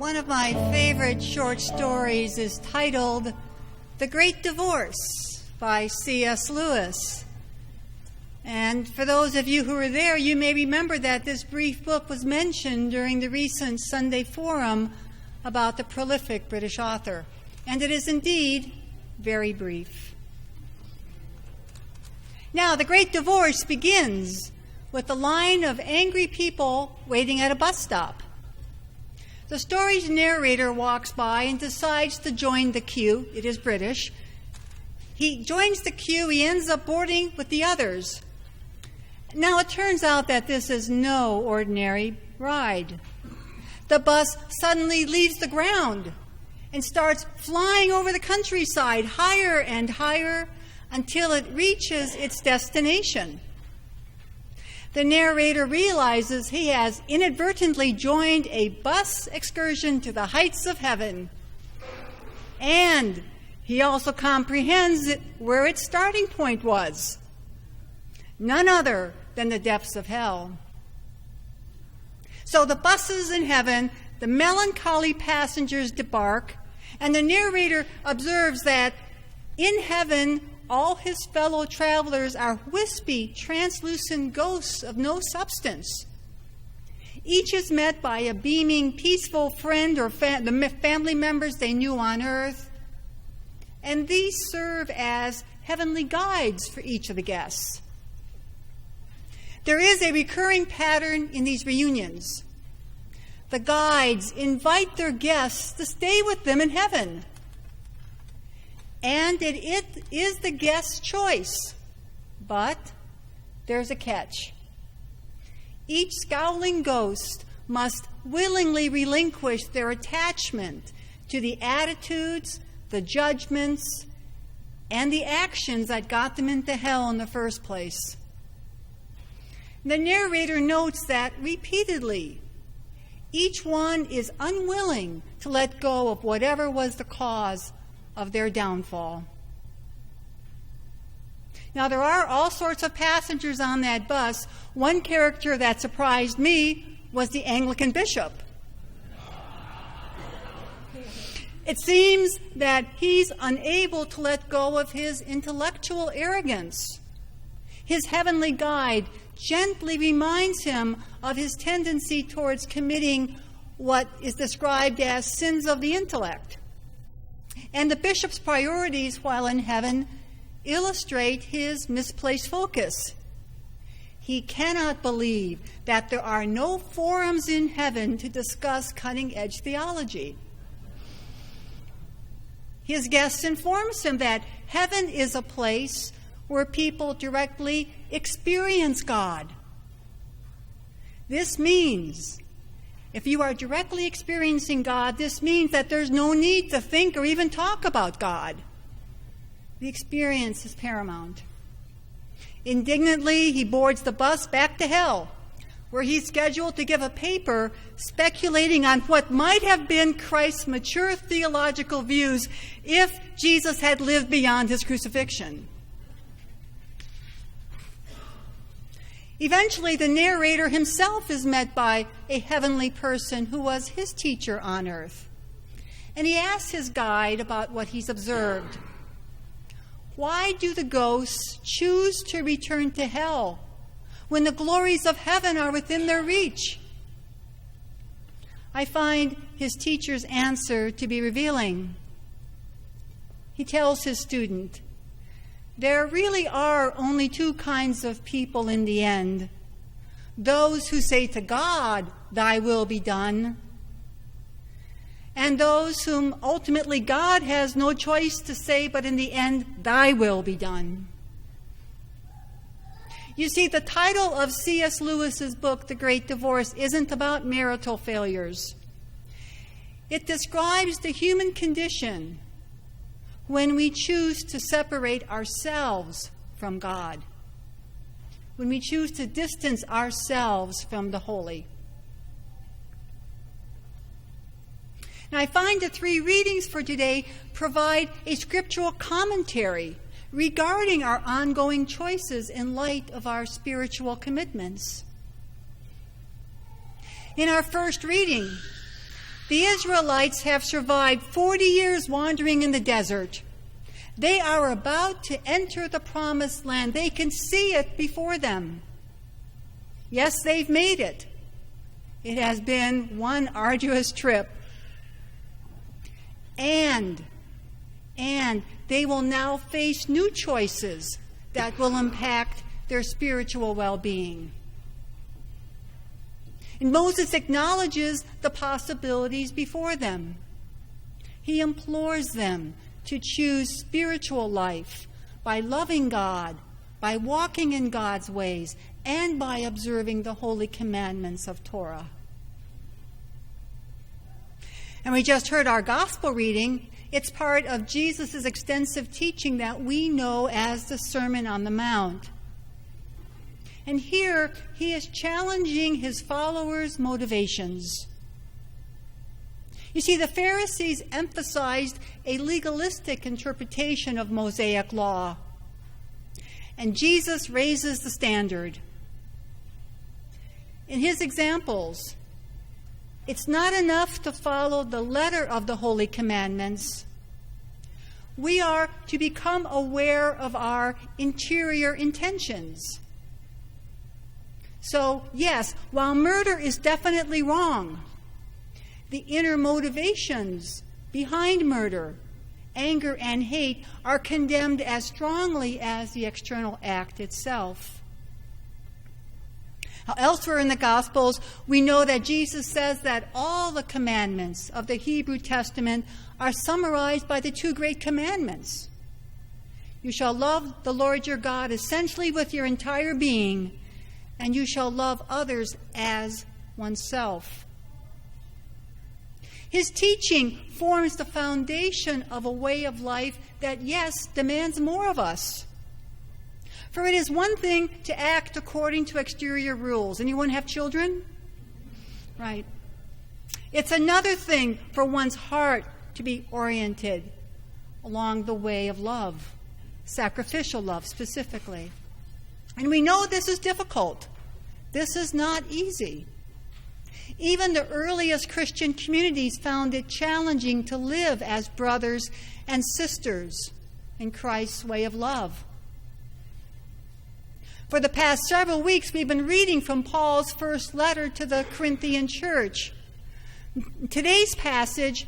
One of my favorite short stories is titled The Great Divorce by C.S. Lewis. And for those of you who were there, you may remember that this brief book was mentioned during the recent Sunday Forum about the prolific British author. And it is indeed very brief. Now, The Great Divorce begins with a line of angry people waiting at a bus stop. The story's narrator walks by and decides to join the queue. It is British. He joins the queue. He ends up boarding with the others. Now, it turns out that this is no ordinary ride. The bus suddenly leaves the ground and starts flying over the countryside, higher and higher, until it reaches its destination. The narrator realizes he has inadvertently joined a bus excursion to the heights of heaven. And he also comprehends where its starting point was. None other than the depths of hell. So the bus is in heaven, the melancholy passengers debark, and the narrator observes that in heaven, all his fellow travelers are wispy, translucent ghosts of no substance. Each is met by a beaming, peaceful friend or the family members they knew on earth. And these serve as heavenly guides for each of the guests. There is a recurring pattern in these reunions. The guides invite their guests to stay with them in heaven. And it is the guest's choice. But there's a catch. Each scowling ghost must willingly relinquish their attachment to the attitudes, the judgments, and the actions that got them into hell in the first place. The narrator notes that repeatedly, each one is unwilling to let go of whatever was the cause of their downfall. Now, there are all sorts of passengers on that bus. One character that surprised me was the Anglican bishop. It seems that he's unable to let go of his intellectual arrogance. His heavenly guide gently reminds him of his tendency towards committing what is described as sins of the intellect. And the bishop's priorities while in heaven illustrate his misplaced focus. He cannot believe that there are no forums in heaven to discuss cutting-edge theology. His guest informs him that heaven is a place where people directly experience God. This means, if you are directly experiencing God, this means that there's no need to think or even talk about God. The experience is paramount. Indignantly, he boards the bus back to hell, where he's scheduled to give a paper speculating on what might have been Christ's mature theological views if Jesus had lived beyond his crucifixion. Eventually, the narrator himself is met by a heavenly person who was his teacher on earth. And he asks his guide about what he's observed. Why do the ghosts choose to return to hell when the glories of heaven are within their reach? I find his teacher's answer to be revealing. He tells his student, there really are only two kinds of people in the end. Those who say to God, thy will be done, and those whom ultimately God has no choice to say, but in the end, thy will be done. You see, the title of C.S. Lewis's book, The Great Divorce, isn't about marital failures. It describes the human condition when we choose to separate ourselves from God, when we choose to distance ourselves from the holy. Now, I find the three readings for today provide a scriptural commentary regarding our ongoing choices in light of our spiritual commitments. In our first reading, The Israelites have survived 40 years wandering in the desert. They are about to enter the promised land. They can see it before them. Yes, they've made it. It has been one arduous trip. And they will now face new choices that will impact their spiritual well-being. And Moses acknowledges the possibilities before them. He implores them to choose spiritual life by loving God, by walking in God's ways, and by observing the holy commandments of Torah. And we just heard our gospel reading. It's part of Jesus' extensive teaching that we know as the Sermon on the Mount. And here he is challenging his followers' motivations. You see, the Pharisees emphasized a legalistic interpretation of Mosaic law. And Jesus raises the standard. In his examples, it's not enough to follow the letter of the Holy Commandments. We are to become aware of our interior intentions. So, yes, while murder is definitely wrong, the inner motivations behind murder, anger and hate, are condemned as strongly as the external act itself. Now, elsewhere in the Gospels, we know that Jesus says that all the commandments of the Hebrew Testament are summarized by the two great commandments. You shall love the Lord your God essentially with your entire being, and you shall love others as oneself. His teaching forms the foundation of a way of life that, yes, demands more of us. For it is one thing to act according to exterior rules. Anyone have children? Right. It's another thing for one's heart to be oriented along the way of love, sacrificial love specifically. And we know this is difficult. This is not easy. Even the earliest Christian communities found it challenging to live as brothers and sisters in Christ's way of love. For the past several weeks, we've been reading from Paul's first letter to the Corinthian church. Today's passage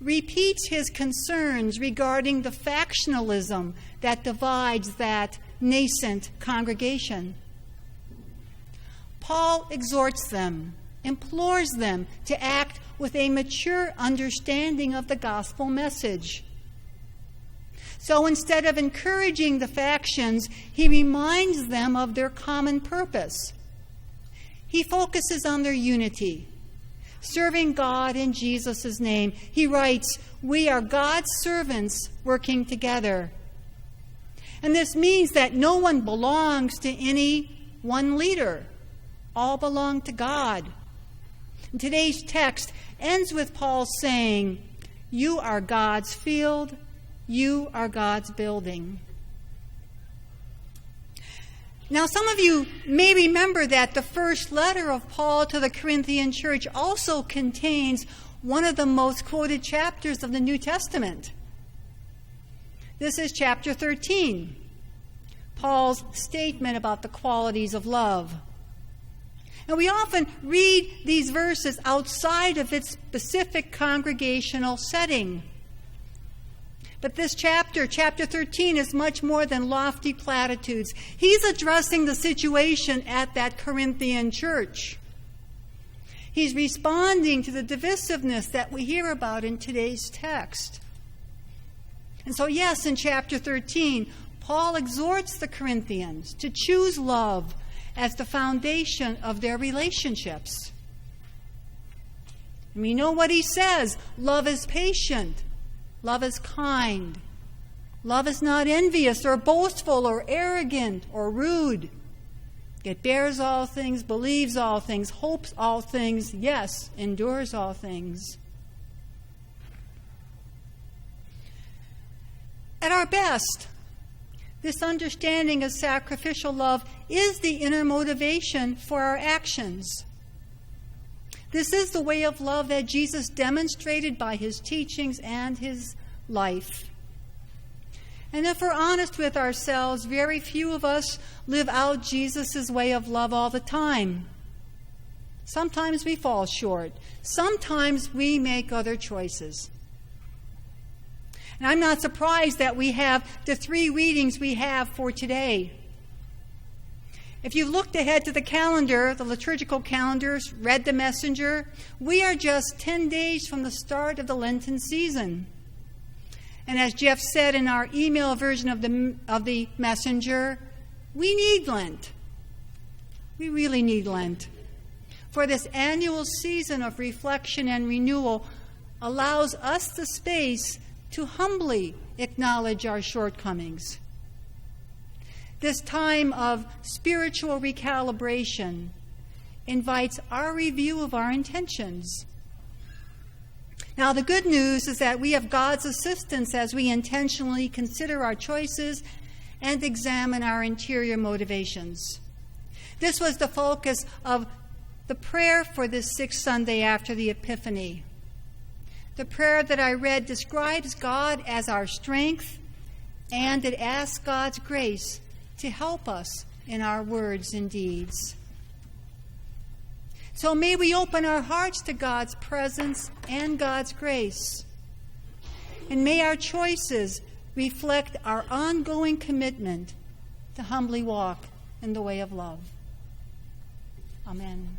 repeats his concerns regarding the factionalism that divides that nascent congregation. Paul exhorts them, implores them to act with a mature understanding of the gospel message. So instead of encouraging the factions, he reminds them of their common purpose. He focuses on their unity, serving God in Jesus' name. He writes, "We are God's servants working together." And this means that no one belongs to any one leader. All belong to God. And today's text ends with Paul saying, "You are God's field, you are God's building." Now, some of you may remember that the first letter of Paul to the Corinthian church also contains one of the most quoted chapters of the New Testament. This is chapter 13, Paul's statement about the qualities of love. And we often read these verses outside of its specific congregational setting. But this chapter 13, is much more than lofty platitudes. He's addressing the situation at that Corinthian church. He's responding to the divisiveness that we hear about in today's text. And so, yes, in chapter 13, Paul exhorts the Corinthians to choose love as the foundation of their relationships. And we know what he says. Love is patient. Love is kind. Love is not envious or boastful or arrogant or rude. It bears all things, believes all things, hopes all things, yes, endures all things. At our best, this understanding of sacrificial love is the inner motivation for our actions. This is the way of love that Jesus demonstrated by his teachings and his life. And if we're honest with ourselves, very few of us live out Jesus' way of love all the time. Sometimes we fall short. Sometimes we make other choices. And I'm not surprised that we have the 3 readings we have for today. If you looked ahead to the calendar, the liturgical calendars, read the messenger, we are just 10 days from the start of the Lenten season. And as Jeff said in our email version of the messenger, we need Lent. We really need Lent. For this annual season of reflection and renewal allows us the space to humbly acknowledge our shortcomings. This time of spiritual recalibration invites our review of our intentions. Now, the good news is that we have God's assistance as we intentionally consider our choices and examine our interior motivations. This was the focus of the prayer for this 6th Sunday after the Epiphany. The prayer that I read describes God as our strength, and it asks God's grace to help us in our words and deeds. So may we open our hearts to God's presence and God's grace. And may our choices reflect our ongoing commitment to humbly walk in the way of love. Amen.